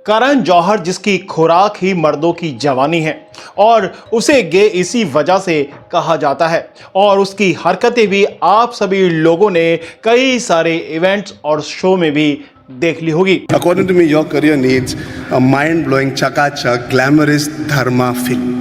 करण जौहर जिसकी खुराक ही मर्दों की जवानी है और उसे गे इसी वजह से कहा जाता है और उसकी हरकतें भी आप सभी लोगों ने कई सारे इवेंट्स और शो में भी देख ली होगी। According to me, your career needs a mind-blowing, chaka-chak, glamorous dharma film.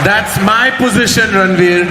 That's my position, Ranveer.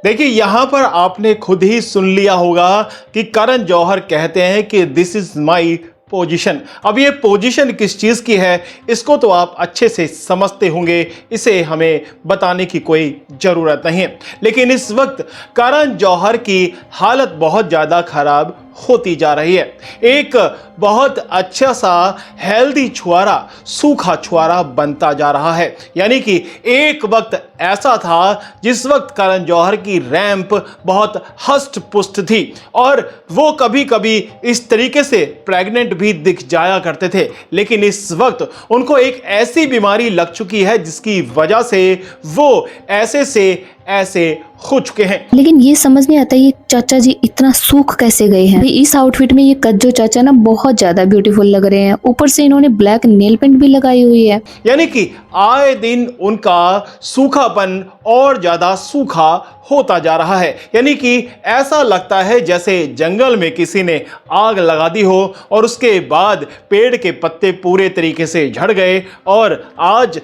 देखिए यहां पर आपने खुद ही सुन लिया होगा कि करण जौहर कहते हैं कि दिस इज माई पोजीशन। अब ये पोजीशन किस चीज की है इसको तो आप अच्छे से समझते होंगे, इसे हमें बताने की कोई जरूरत नहीं है। लेकिन इस वक्त करण जौहर की हालत बहुत ज्यादा खराब होती जा रही है। एक बहुत अच्छा सा हेल्दी छुआरा सूखा छुआरा बनता जा रहा है। यानी कि एक वक्त ऐसा था जिस वक्त करण जौहर की रैंप बहुत हष्ट पुष्ट थी और वो कभी कभी इस तरीके से प्रेग्नेंट भी दिख जाया करते थे। लेकिन इस वक्त उनको एक ऐसी बीमारी लग चुकी है जिसकी वजह से वो ऐसे से ऐसे हो चुके हैं। लेकिन ये समझ नहीं आता ये चाचा जी इतना सूख कैसे गए हैं। इस आउटफिट में ये कज्जो चाचा ना बहुत ज्यादा ब्यूटीफुल लग रहे हैं। ऊपर से इन्होंने ब्लैक नेल पेंट भी लगाई हुई है। यानी कि आए दिन उनका सूखापन और ज्यादा सूखा होता जा रहा है। यानी कि ऐसा लगता है जैसे जंगल में किसी ने आग लगा दी हो और उसके बाद पेड़ के पत्ते पूरे तरीके से झड़ गए और आज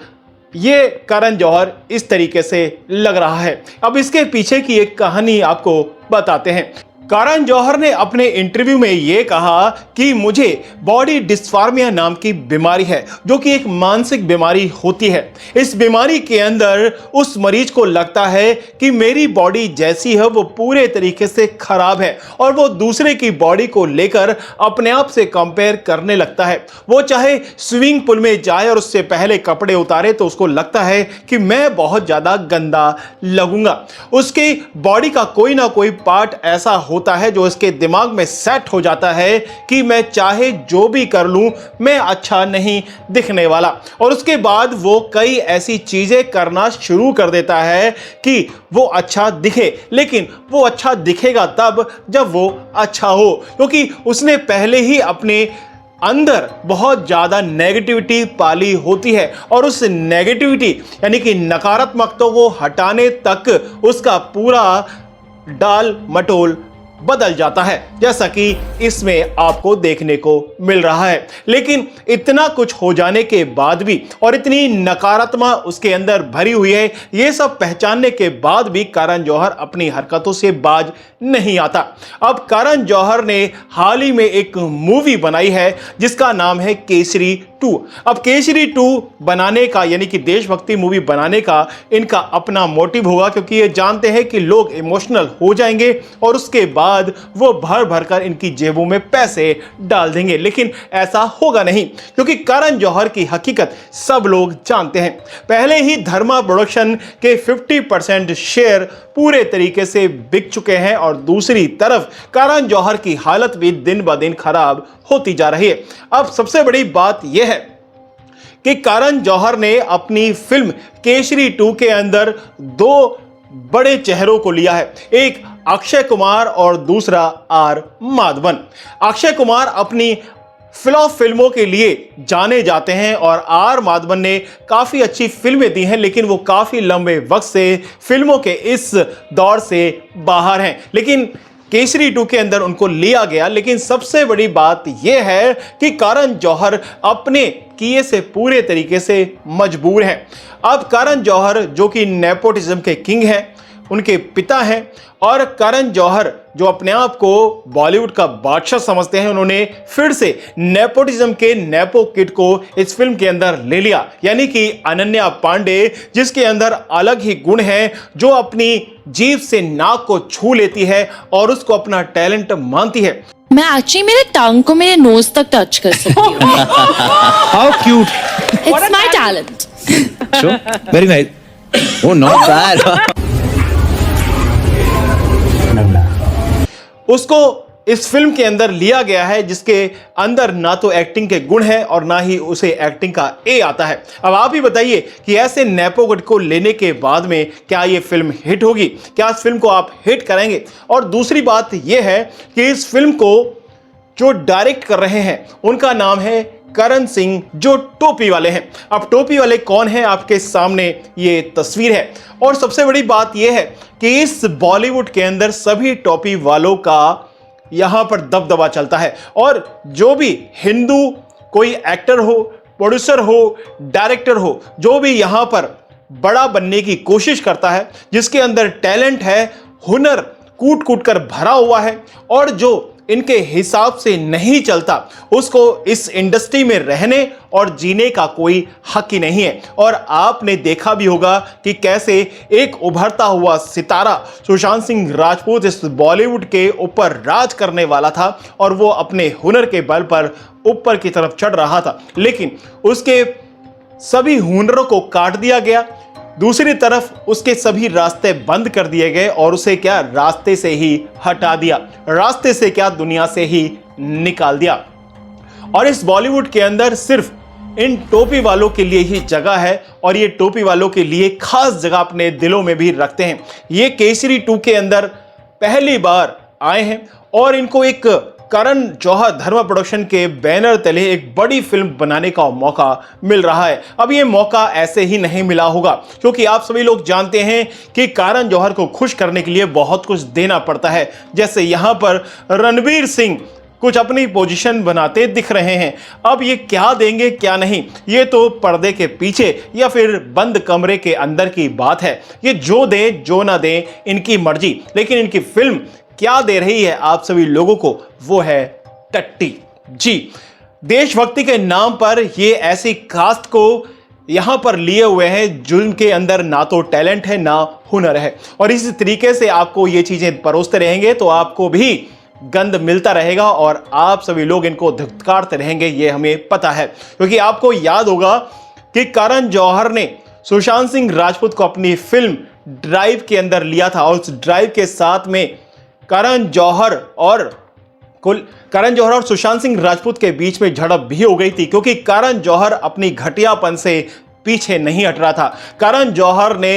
ये करण जौहर इस तरीके से लग रहा है। अब इसके पीछे की एक कहानी आपको बताते हैं। करण जौहर ने अपने इंटरव्यू में यह कहा कि मुझे बॉडी डिस्फार्मिया नाम की बीमारी है जो कि एक मानसिक बीमारी होती है। इस बीमारी के अंदर उस मरीज को लगता है कि मेरी बॉडी जैसी है वो पूरे तरीके से खराब है और वो दूसरे की बॉडी को लेकर अपने आप से कंपेयर करने लगता है। वो चाहे स्विमिंग पूल में जाए और उससे पहले कपड़े उतारे तो उसको लगता है कि मैं बहुत ज्यादा गंदा लगूंगा। उसकी बॉडी का कोई ना कोई पार्ट ऐसा होता है जो इसके दिमाग में सेट हो जाता है कि मैं चाहे जो भी कर लूं मैं अच्छा नहीं दिखने वाला। और उसके बाद वो कई ऐसी चीजें करना शुरू कर देता है कि वो अच्छा दिखे। लेकिन वो अच्छा दिखेगा तब जब वो अच्छा हो, क्योंकि उसने पहले ही अपने अंदर बहुत ज्यादा नेगेटिविटी पाली होती है और उस नेगेटिविटी यानी कि नकारात्मकता को हटाने तक उसका पूरा डाल मटोल बदल जाता है, जैसा कि इसमें आपको देखने को मिल रहा है। लेकिन इतना कुछ हो जाने के बाद भी और इतनी नकारात्मक उसके अंदर भरी हुई है, ये सब पहचानने के बाद भी करण जौहर अपनी हरकतों से बाज नहीं आता। अब करण जौहर ने हाल ही में एक मूवी बनाई है जिसका नाम है केसरी 2। अब केसरी 2 बनाने का यानी कि देशभक्ति मूवी बनाने का इनका अपना मोटिव होगा, क्योंकि ये जानते हैं कि लोग इमोशनल हो जाएंगे और उसके बाद वो भर भर कर इनकी जेबों में पैसे डाल देंगे। लेकिन ऐसा होगा नहीं, क्योंकि करण जौहर की हकीकत सब लोग जानते हैं। पहले ही धर्मा प्रोडक्शन के 50% शेयर पूरे तरीके से बिक चुके हैं और दूसरी तरफ करण जौहर की हालत भी दिन ब दिन खराब होती जा रही है। अब सबसे बड़ी बात यह है कि करण जौहर ने अपनी फिल्म केसरी 2 के अंदर दो बड़े चेहरों को लिया है, एक अक्षय कुमार और दूसरा आर माधवन। अक्षय कुमार अपनी फ्लॉप फिल्मों के लिए जाने जाते हैं और आर माधवन ने काफी अच्छी फिल्में दी हैं, लेकिन वो काफी लंबे वक्त से फिल्मों के इस दौर से बाहर हैं। लेकिन केसरी 2 के अंदर उनको लिया गया। लेकिन सबसे बड़ी बात यह है कि करण जौहर अपने किए से पूरे तरीके से मजबूर हैं। अब करण जौहर जो कि नेपोटिज्म के किंग हैं, उनके पिता हैं, और करण जौहर जो अपने आप को बॉलीवुड का बादशाह समझते हैं, उन्होंने फिर से नेपोटिज्म के नेपो किड को इस फिल्म के अंदर ले लिया। यानी कि अनन्या पांडे, जिसके अंदर अलग ही गुण हैं, जो अपनी जीभ से नाक को छू लेती है और उसको अपना टैलेंट मानती है। मैं एक्चुअली मेरे टंग को मेरे नोज तक टच कर सकती हूँ। How cute. It's my talent. Sure. Very nice. Oh, not bad. उसको इस फिल्म के अंदर लिया गया है, जिसके अंदर ना तो एक्टिंग के गुण हैं और ना ही उसे एक्टिंग का ए आता है। अब आप ही बताइए कि ऐसे नेपोगट को लेने के बाद में क्या ये फिल्म हिट होगी, क्या इस फिल्म को आप हिट करेंगे? और दूसरी बात यह है कि इस फिल्म को जो डायरेक्ट कर रहे हैं उनका नाम है करण सिंह, जो टोपी वाले हैं। अब टोपी वाले कौन हैं, आपके सामने ये तस्वीर है। और सबसे बड़ी बात यह है कि इस बॉलीवुड के अंदर सभी टोपी वालों का यहां पर दबदबा चलता है, और जो भी हिंदू कोई एक्टर हो, प्रोड्यूसर हो, डायरेक्टर हो, जो भी यहां पर बड़ा बनने की कोशिश करता है, जिसके अंदर टैलेंट है, हुनर कूट कूट कर भरा हुआ है, और जो इनके हिसाब से नहीं चलता, उसको इस इंडस्ट्री में रहने और जीने का कोई हक ही नहीं है। और आपने देखा भी होगा कि कैसे एक उभरता हुआ सितारा सुशांत सिंह राजपूत इस बॉलीवुड के ऊपर राज करने वाला था, और वो अपने हुनर के बल पर ऊपर की तरफ चढ़ रहा था, लेकिन उसके सभी हुनरों को काट दिया गया। दूसरी तरफ उसके सभी रास्ते बंद कर दिए गए और उसे क्या रास्ते से ही हटा दिया, रास्ते से क्या दुनिया से ही निकाल दिया। और इस बॉलीवुड के अंदर सिर्फ इन टोपी वालों के लिए ही जगह है, और ये टोपी वालों के लिए खास जगह अपने दिलों में भी रखते हैं। ये केसरी 2 के अंदर पहली बार आए हैं और इनको एक करण जौहर धर्मा प्रोडक्शन के बैनर तले एक बड़ी फिल्म बनाने का मौका मिल रहा है। अब ये मौका ऐसे ही नहीं मिला होगा, क्योंकि आप सभी लोग जानते हैं कि करण जौहर को खुश करने के लिए बहुत कुछ देना पड़ता है। जैसे यहां पर रणवीर सिंह कुछ अपनी पोजीशन बनाते दिख रहे हैं। अब ये क्या देंगे क्या नहीं, ये तो पर्दे के पीछे या फिर बंद कमरे के अंदर की बात है। ये जो दें जो ना दें इनकी मर्जी, लेकिन इनकी फिल्म क्या दे रही है आप सभी लोगों को, वो है टट्टी। जी, देशभक्ति के नाम पर ये ऐसी कास्ट को यहां पर लिए हुए हैं जिनके अंदर ना तो टैलेंट है ना हुनर है, और इसी तरीके से आपको ये चीजें परोसते रहेंगे तो आपको भी गंद मिलता रहेगा और आप सभी लोग इनको धिक्कारते रहेंगे, ये हमें पता है। क्योंकि आपको याद होगा कि करण जौहर ने सुशांत सिंह राजपूत को अपनी फिल्म ड्राइव के अंदर लिया था, और उस ड्राइव के साथ में करण जौहर और सुशांत सिंह राजपूत के बीच में झड़प भी हो गई थी, क्योंकि करण जौहर अपनी घटियापन से पीछे नहीं हट रहा था। करण जौहर ने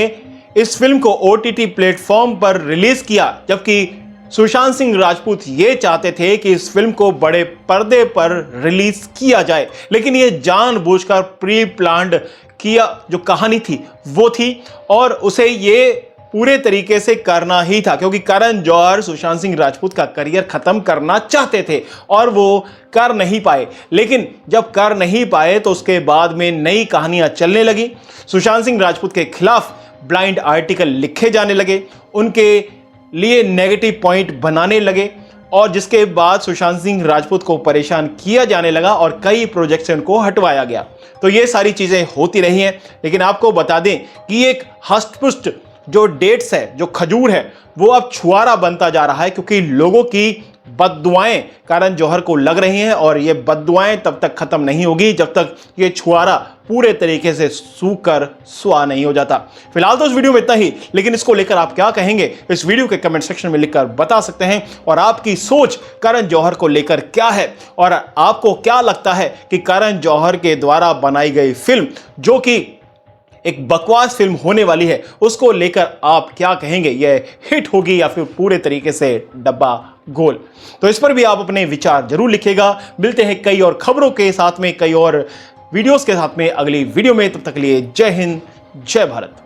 इस फिल्म को OTT प्लेटफॉर्म पर रिलीज किया, जबकि सुशांत सिंह राजपूत ये चाहते थे कि इस फिल्म को बड़े पर्दे पर रिलीज किया जाए, लेकिन ये जानबूझकर प्री प्लान्ड किया जो कहानी थी वो थी, और उसे ये पूरे तरीके से करना ही था, क्योंकि करण जौहर सुशांत सिंह राजपूत का करियर खत्म करना चाहते थे और वो कर नहीं पाए। लेकिन जब कर नहीं पाए तो उसके बाद में नई कहानियां चलने लगी, सुशांत सिंह राजपूत के खिलाफ ब्लाइंड आर्टिकल लिखे जाने लगे, उनके लिए नेगेटिव पॉइंट बनाने लगे, और जिसके बाद सुशांत सिंह राजपूत को परेशान किया जाने लगा और कई प्रोजेक्ट से उनको हटवाया गया। तो ये सारी चीजें होती रही हैं, लेकिन आपको बता दें कि एक हष्टपुष्ट जो डेट्स है, जो खजूर है, वो अब छुआरा बनता जा रहा है, क्योंकि लोगों की बद्दुआएं करण जौहर को लग रही हैं, और ये बद्दुआएं तब तक खत्म नहीं होगी जब तक ये छुआरा पूरे तरीके से सूख कर सुआ नहीं हो जाता। फिलहाल तो इस वीडियो में इतना ही, लेकिन इसको लेकर आप क्या कहेंगे इस वीडियो के कमेंट सेक्शन में लिखकर बता सकते हैं, और आपकी सोच करण जौहर को लेकर क्या है, और आपको क्या लगता है कि करण जौहर के द्वारा बनाई गई फिल्म जो कि एक बकवास फिल्म होने वाली है, उसको लेकर आप क्या कहेंगे, यह हिट होगी या फिर पूरे तरीके से डब्बा गोल? तो इस पर भी आप अपने विचार जरूर लिखिएगा। मिलते हैं कई और खबरों के साथ में, कई और वीडियोस के साथ में अगली वीडियो में। तब तक के लिए जय हिंद, जय भारत।